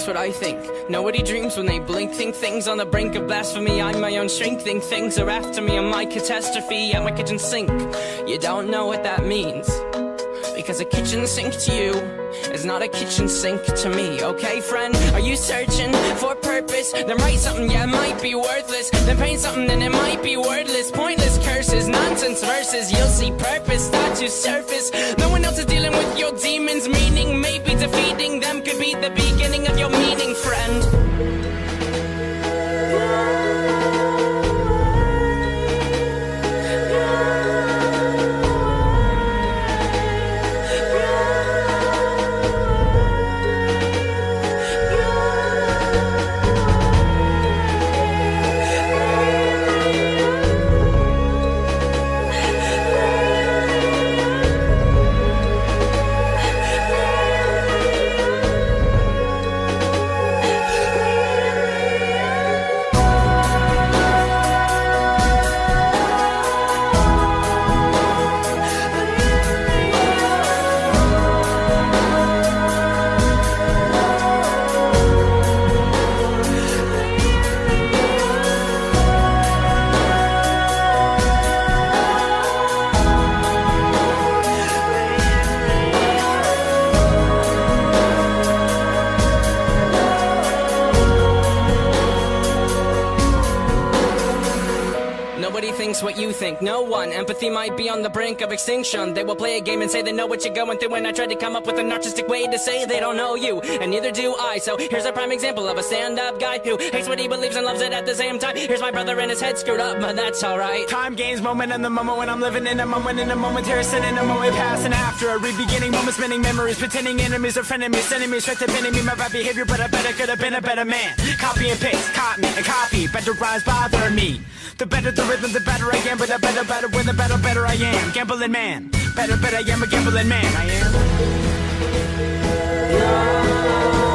that's what I think. Nobody dreams when they blink. Think things on the brink of blasphemy. I'm my own strength. Think things are after me. I'm my catastrophe at my kitchen sink. You don't know what that means, because a kitchen sink to you is not a kitchen sink to me. Okay, friend? Are you searching for purpose? Then write something, yeah, it might be worthless. Then paint something, then it might be wordless. Pointless curses, nonsense verses. You'll see purpose start to surface. No one else is dealing with your demons. Meaning maybe defeating them could be the beginning of your meaning, friend. Nobody thinks what you think, no one. Empathy might be on the brink of extinction. They will play a game and say they know what you're going through. When I tried to come up with an artistic way to say they don't know you, and neither do I. So here's a prime example of a stand-up guy who hates what he believes and loves it at the same time. Here's my brother and his head screwed up, but that's alright. Time gains moment in the moment when I'm living in a moment, in a momentary sin, in a moment passing after a re-beginning moment, spinning memories, pretending enemies are frenemies, sending me straight to pinning me my bad behavior, but I better could have been a better man. Copy and paste, caught me and copy, better rhymes bother me. The better the rhythm, the better I am, but the better when the better I am. Gambling man, better I am a gambling man. I am.